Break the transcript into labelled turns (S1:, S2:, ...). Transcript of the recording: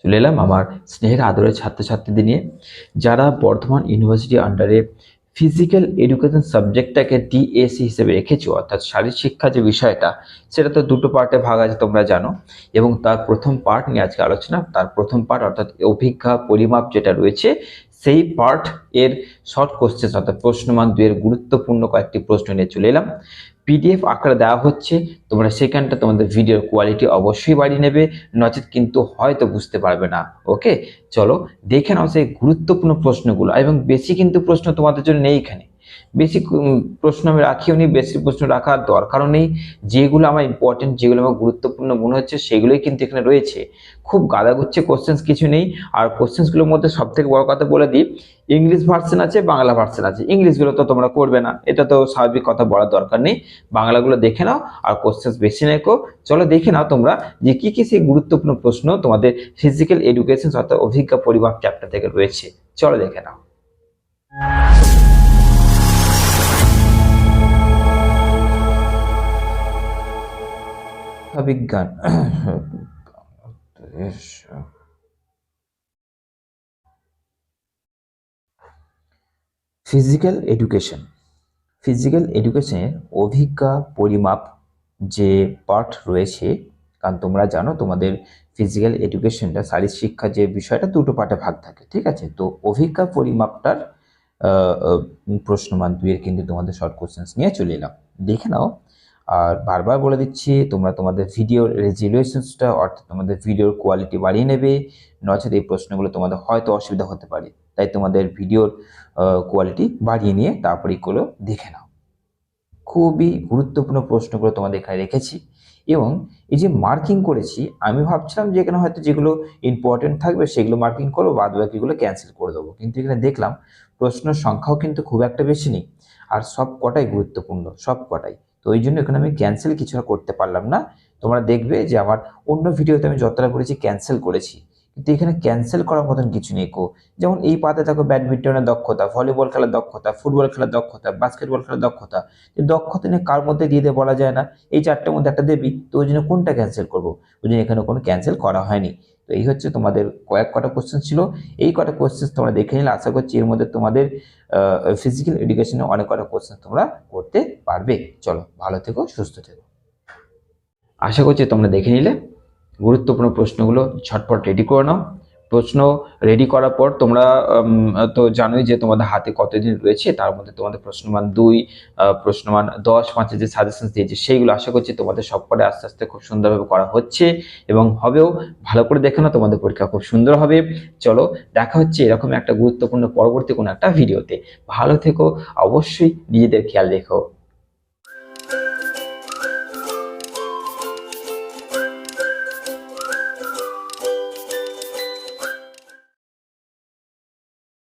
S1: চলে এলাম আমার স্নেহের আদরের ছাত্রছাত্রীদের নিয়ে, যারা বর্ধমান ইউনিভার্সিটি আন্ডারে ফিজিক্যাল এডুকেশন সাবজেক্টটাকে ডিএসসি হিসেবে রেখেছো, অর্থাৎ শারীর শিক্ষা যে বিষয়টা, সেটা তো দুটো পার্টে ভাগ আছে তোমরা জানো। এবং তার প্রথম পার্ট নিয়ে আজকে আলোচনা। তার প্রথম পার্ট অর্থাৎ অভিজ্ঞা পরিমাপ যেটা রয়েছে, সেই পার্ট এর শর্ট কোশ্চেন অর্থাৎ প্রশ্নমান 2 এর গুরুত্বপূর্ণ কয়েকটি প্রশ্ন নিয়ে চলে এলাম। পিডিএফ আকারে দেওয়া হচ্ছে, তোমরা সেখানটা তোমাদের ভিডিওর কোয়ালিটি অবশ্যই বাড়িয়ে নেবে, নচেত কিন্তু হয়তো বুঝতে পারবে না। ওকে, চলো দেখে নাও সেই গুরুত্বপূর্ণ প্রশ্নগুলো। এবং বেশি কিন্তু প্রশ্ন তোমাদের জন্য নেই এখানে, বেশি প্রশ্ন আমি রাখিও নি, বেশি প্রশ্ন রাখার দরকারও নেই। যেগুলো আমার ইম্পর্টেন্ট, যেগুলো আমার গুরুত্বপূর্ণ মনে হচ্ছে, সেগুলোই কিন্তু এখানে রয়েছে। খুব গাদাগুচ্ছে কোশ্চেন্স কিছু নেই। আর কোশ্চেন্সগুলোর মধ্যে সব থেকে বড় কথা বলে দিই, ইংলিশ ভার্সন আছে, বাংলা ভার্সন আছে। ইংলিশগুলো তো তোমরা করবে না, এটা তো স্বাভাবিক কথা, বলার দরকার নেই। বাংলাগুলো দেখে নাও, আর কোশ্চেন্স বেশি নেকো। চলো দেখে নাও তোমরা যে কি কি সেই গুরুত্বপূর্ণ প্রশ্ন তোমাদের ফিজিক্যাল এডুকেশন অর্থাৎ অভিজ্ঞা পরিমাপ চ্যাপ্টার থেকে রয়েছে। চলো দেখে নাও। বিজ্ঞান ফিজিক্যাল এডুকেশনের অভিজ্ঞা পরিমাপ যে পার্ট রয়েছে, কারণ তোমরা জানো তোমাদের ফিজিক্যাল এডুকেশনটা শারীর শিক্ষা যে বিষয়টা দুটো পার্টে ভাগ থাকে, ঠিক আছে? তো অভিজ্ঞা পরিমাপটার প্রশ্নমান 2 এর কিন্তু তোমাদের শর্ট কোশ্চেন্স নিয়ে চলে এলাম, দেখে নাও। আর বারবার বলে দিচ্ছি, তোমরা তোমাদের ভিডিওর রেজুলেশনসটা অর্থাৎ তোমাদের ভিডিওর কোয়ালিটি বাড়িয়ে নেবে, নচেত এই প্রশ্নগুলো তোমাদের হয়তো অসুবিধা হতে পারে। তাই তোমাদের ভিডিওর কোয়ালিটি বাড়িয়ে নিয়ে তারপরে এগুলো দেখে নাও। খুবই গুরুত্বপূর্ণ প্রশ্নগুলো তোমাদের এখানে রেখেছি। এবং এই যে মার্কিং করেছি, আমি ভাবছিলাম যে এখানে হয়তো যেগুলো ইম্পর্টেন্ট থাকবে সেগুলো মার্কিং করবো, বাদ বাকিগুলো ক্যান্সেল করে দেবো। কিন্তু এখানে দেখলাম প্রশ্নের সংখ্যাও কিন্তু খুব একটা বেশি নেই, আর সব কটাই গুরুত্বপূর্ণ, সব কটাই। তো ওই জন্য এখানে আমি ক্যান্সেল কিছু করতে পারলাম না। তোমরা দেখবে যে আমার অন্য ভিডিওতে আমি যতটা করেছি ক্যান্সেল করেছি, কিন্তু এখানে ক্যান্সেল করার মতন কিছু নেই কো। যেমন এই পাতে দেখো ব্যাডমিন্টনের দক্ষতা, ভলিবল খেলার দক্ষতা, ফুটবল খেলার দক্ষতা, বাস্কেটবল খেলার দক্ষতা। এই দক্ষতা নিয়ে কার মধ্যে দিয়ে দেয় বলা যায় না, এই চারটের মধ্যে একটা দেবি, তো ওই জন্য কোনটা ক্যান্সেল করবো? ওই জন্য এখানে কোনো ক্যান্সেল করা হয়নি। তো এই হচ্ছে তোমাদের কটা কোশ্চেন ছিল। এই কটা কোশ্চেন তোমরা দেখে নিলে আশা করছি এর মধ্যে তোমাদের ফিজিক্যাল এডুকেশনে অনেক কটা কোশ্চেন তোমরা করতে পারবে। চলো, ভালো থেকো, সুস্থ থেকো। আশা করছি তোমরা দেখে নিলে। গুরুত্বপূর্ণ প্রশ্নগুলো ঝটপট রেডি করে নাও। প্রশ্ন রেডি করার পর তোমরা তো জানোই যে তোমাদের হাতে কতদিন রয়েছে, তার মধ্যে তোমাদের প্রশ্নমান 2, প্রশ্নমান 10, 5 যে সাজেশন দিয়েছে সেইগুলো আশা করছি তোমাদের সবকটা আস্তে আস্তে খুব সুন্দরভাবে করা হচ্ছে এবং হবেও। ভালো করে দেখে নাও, তোমাদের পরীক্ষা খুব সুন্দর হবে। চলো, দেখা হচ্ছে এরকম একটা গুরুত্বপূর্ণ পরবর্তী কোনো একটা ভিডিওতে। ভালো থেকো, অবশ্যই নিজেদের খেয়াল রেখো।